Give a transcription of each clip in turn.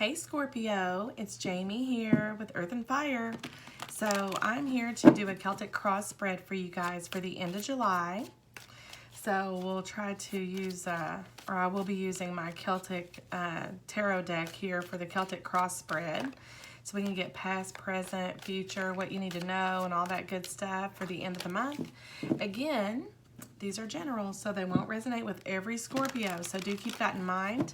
Hey Scorpio, it's Jamie here with Earth and Fire. So I'm here to do a Celtic cross spread for you guys for the end of July. So we'll try to use, or I will be using my Celtic tarot deck here for the Celtic cross spread. So we can get past, present, future, what you need to know, and all that good stuff for the end of the month. Again, these are general, so they won't resonate with every Scorpio. So do keep that in mind.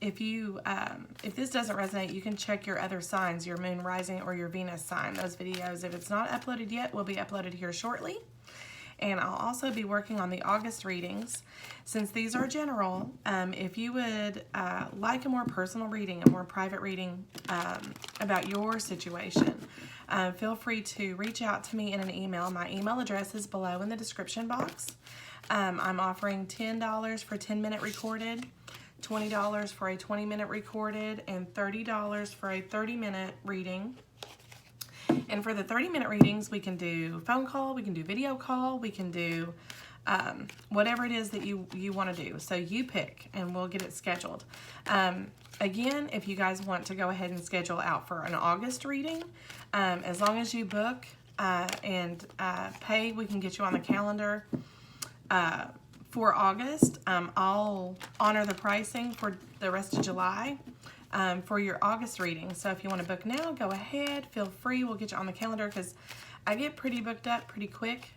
If this doesn't resonate, you can check your other signs, your moon, rising, or your Venus sign. Those videos, if it's not uploaded yet, will be uploaded here shortly. And I'll also be working on the August readings. Since these are general, if you would like a more personal reading, a more private reading about your situation, feel free to reach out to me in an email. My email address is below in the description box. I'm offering $10 for 10-minute recorded, $20 for a 20-minute recorded, and $30 for a 30-minute reading. And for the 30-minute readings, we can do phone call, we can do video call, we can do whatever it is that you want to do. So you pick, and we'll get it scheduled. Again, if you guys want to go ahead and schedule out for an August reading, as long as you book and pay, we can get you on the calendar for August. I'll honor the pricing for the rest of July for your August reading. So if you want to book now, go ahead, feel free. We'll get you on the calendar because I get pretty booked up pretty quick.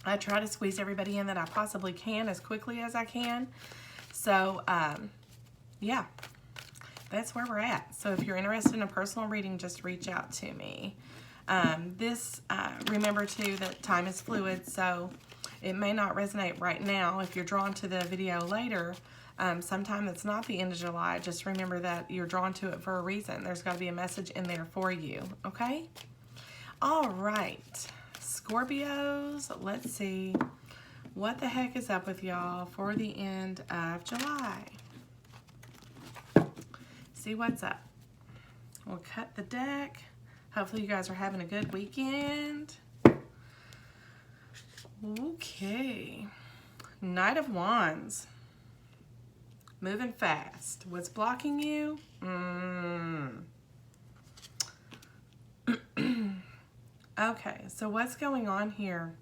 I try to squeeze everybody in that I possibly can as quickly as I can. So yeah, that's where we're at. So if you're interested in a personal reading, just reach out to me. Remember too that time is fluid, so it may not resonate right now. If you're drawn to the video later, sometime that's not the end of July, just remember that you're drawn to it for a reason. There's got to be a message in there for you, okay? All right, Scorpios, let's see what the heck is up with y'all for the end of July. See what's up. We'll cut the deck. Hopefully you guys are having a good weekend. Okay. Knight of Wands. Moving fast. What's blocking you? Okay, so what's going on here?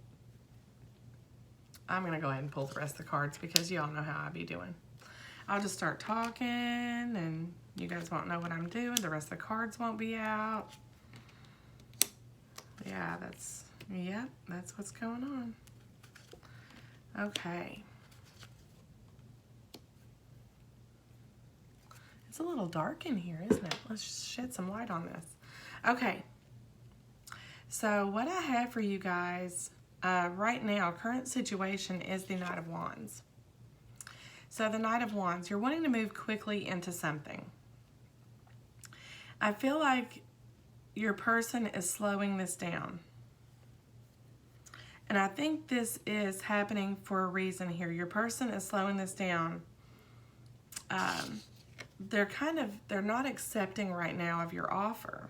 I'm going to go ahead and pull the rest of the cards because you all know how I be doing. I'll just start talking and you guys won't know what I'm doing. The rest of the cards won't be out. Yeah, that's what's going on. Okay. It's a little dark in here, isn't it? Let's shed some light on this. Okay. So what I have for you guys right now, current situation is the Knight of Wands. So the Knight of Wands, you're wanting to move quickly into something. I feel like your person is slowing this down. And I think this is happening for a reason here. Your person is slowing this down. They're not accepting right now of your offer.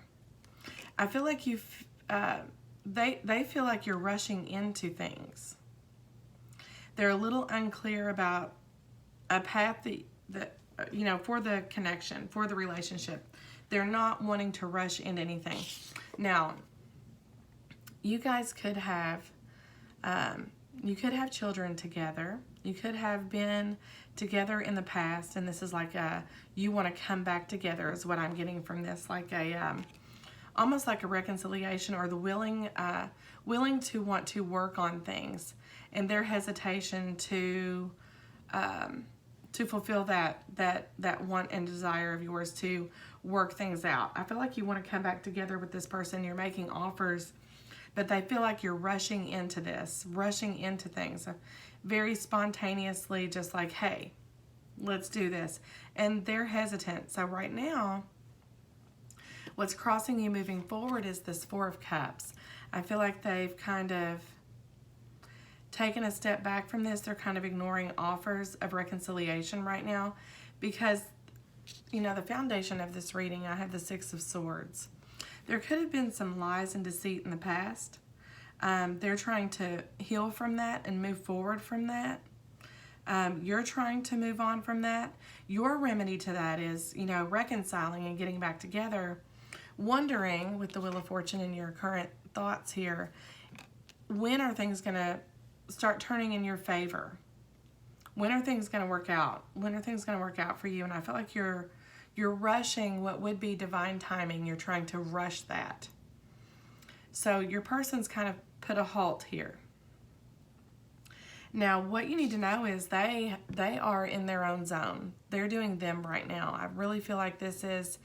I feel like they feel like you're rushing into things. They're a little unclear about a path that for the connection, for the relationship. They're not wanting to rush into anything. Now, you guys could have children together. You could have been together in the past, and this is like you want to come back together is what I'm getting from this, like almost like a reconciliation, or the willing to want to work on things, and their hesitation to fulfill that want and desire of yours to work things out. I feel like you want to come back together with this person. You're making offers, but they feel like you're rushing into this, rushing into things very spontaneously, just like, hey, let's do this. And they're hesitant. So right now, what's crossing you moving forward is this Four of Cups. I feel like they've kind of taken a step back from this. They're kind of ignoring offers of reconciliation right now because, the foundation of this reading, I have the Six of Swords. There could have been some lies and deceit in the past. They're trying to heal from that and move forward from that. You're trying to move on from that. Your remedy to that is, reconciling and getting back together, wondering with the Wheel of Fortune and your current thoughts here, when are things going to start turning in your favor? When are things going to work out? When are things going to work out for you? And I feel like you're rushing what would be divine timing. You're trying to rush that. So your person's kind of put a halt here. Now, what you need to know is they are in their own zone. They're doing them right now. I really feel like this is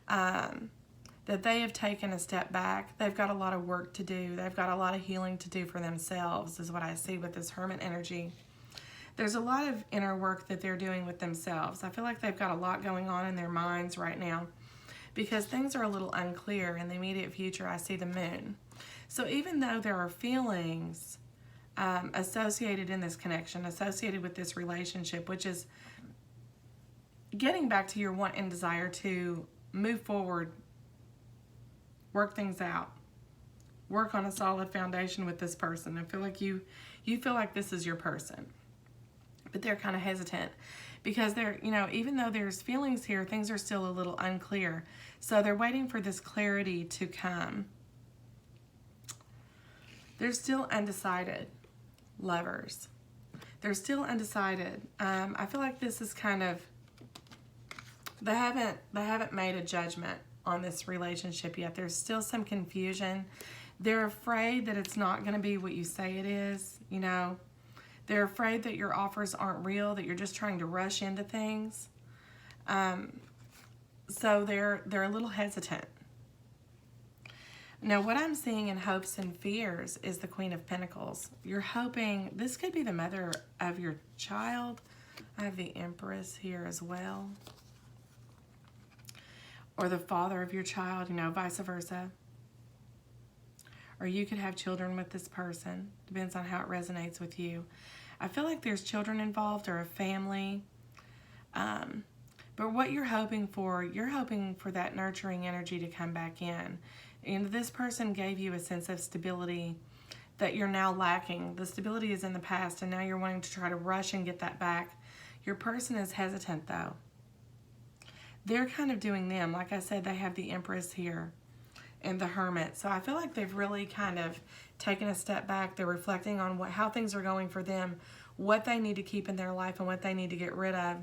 that they have taken a step back. They've got a lot of work to do. They've got a lot of healing to do for themselves, is what I see with this Hermit energy. There's a lot of inner work that they're doing with themselves. I feel like they've got a lot going on in their minds right now because things are a little unclear. In the immediate future, I see the moon. So even though there are feelings associated in this connection, associated with this relationship, which is getting back to your want and desire to move forward, work things out, work on a solid foundation with this person. I feel like you feel like this is your person, but they're kind of hesitant because they're, even though there's feelings here, things are still a little unclear. So they're waiting for this clarity to come. They're still undecided. Lovers. They're still undecided. I feel like this is kind of, they haven't made a judgment on this relationship yet. There's still some confusion. They're afraid that it's not going to be what you say it is, They're afraid that your offers aren't real, that you're just trying to rush into things. So they're a little hesitant. Now, what I'm seeing in hopes and fears is the Queen of Pentacles. You're hoping, this could be the mother of your child. I have the Empress here as well. Or the father of your child, vice versa. Or you could have children with this person. Depends on how it resonates with you. I feel like there's children involved or a family. But what you're hoping for that nurturing energy to come back in. And this person gave you a sense of stability that you're now lacking. The stability is in the past, and now you're wanting to try to rush and get that back. Your person is hesitant, though. They're kind of doing them. Like I said, they have the Empress here and the Hermit. So I feel like they've really kind of taken a step back. They're reflecting on how things are going for them, what they need to keep in their life, and what they need to get rid of.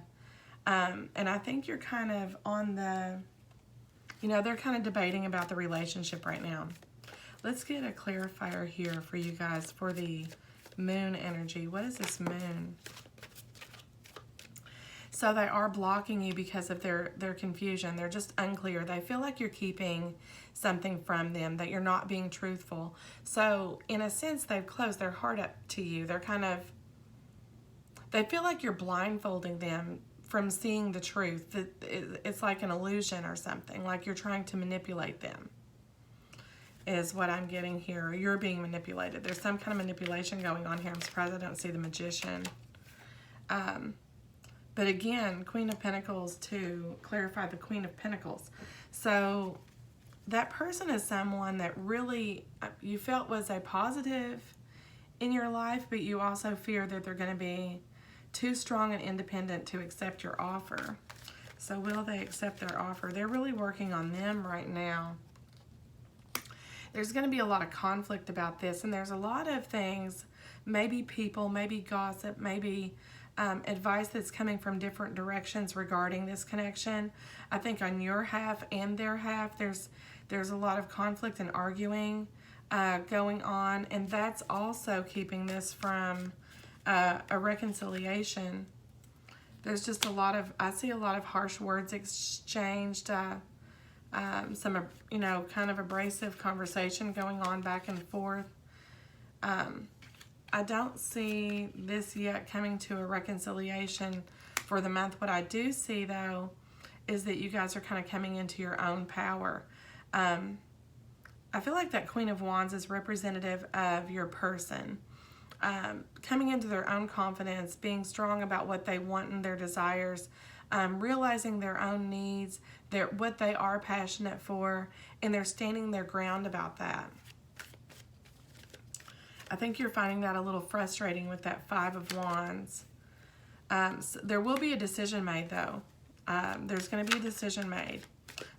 And I think you're kind of on the... they're kind of debating about the relationship right now. Let's get a clarifier here for you guys for the moon energy. What is this moon? So they are blocking you because of their confusion. They're just unclear. They feel like you're keeping something from them, that you're not being truthful. So in a sense, they've closed their heart up to you. They feel like you're blindfolding them from seeing the truth. It's like an illusion or something, like you're trying to manipulate them, is what I'm getting here. You're being manipulated. There's some kind of manipulation going on here. I'm surprised I don't see the Magician. But again, Queen of Pentacles to clarify the Queen of Pentacles. So that person is someone that really you felt was a positive in your life, but you also fear that they're going to be too strong and independent to accept your offer. So will they accept their offer? They're really working on them right now. There's going to be a lot of conflict about this, and there's a lot of things, maybe people, maybe gossip, maybe advice that's coming from different directions regarding this connection. I think on your half and their half, there's a lot of conflict and arguing going on, and that's also keeping this from a reconciliation. There's just I see a lot of harsh words exchanged, some, kind of abrasive conversation going on back and forth. I don't see this yet coming to a reconciliation for the month. What I do see, though, is that you guys are kind of coming into your own power. I feel like that Queen of Wands is representative of your person. Coming into their own confidence, being strong about what they want and their desires, realizing their own needs, what they are passionate for, and they're standing their ground about that. I think you're finding that a little frustrating with that Five of Wands. So there will be a decision made, though. There's going to be a decision made.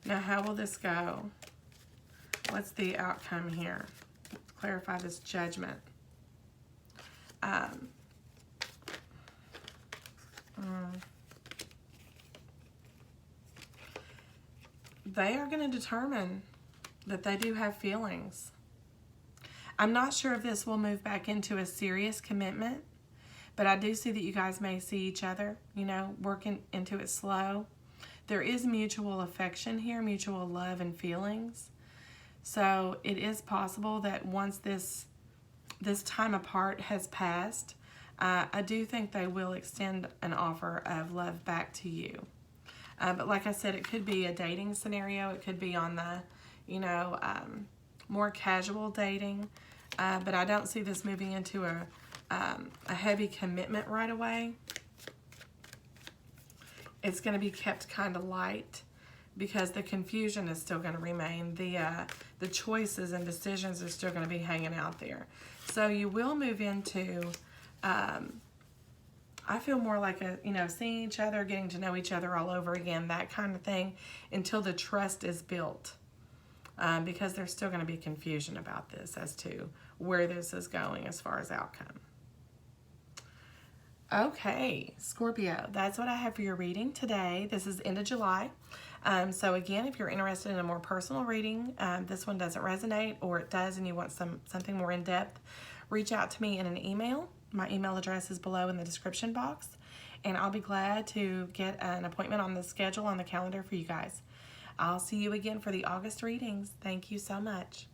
Now, how will this go? What's the outcome here? Let's clarify this Judgment. They are going to determine that they do have feelings. I'm not sure if this will move back into a serious commitment, but I do see that you guys may see each other, you know, working into it slow. There is mutual affection here, mutual love and feelings. So it is possible that once this time apart has passed, I do think they will extend an offer of love back to you. But like I said, it could be a dating scenario. It could be on the, you know, more casual dating. But I don't see this moving into a heavy commitment right away. It's going to be kept kind of light because the confusion is still going to remain. The choices and decisions are still going to be hanging out there. So you will move into, I feel more like seeing each other, getting to know each other all over again, that kind of thing, until the trust is built. Because there's still going to be confusion about this as to where this is going as far as outcome. Okay, Scorpio, that's what I have for your reading today. This is end of July. So again, if you're interested in a more personal reading, this one doesn't resonate, or it does and you want something more in-depth, reach out to me in an email. My email address is below in the description box, and I'll be glad to get an appointment on the schedule on the calendar for you guys. I'll see you again for the August readings. Thank you so much.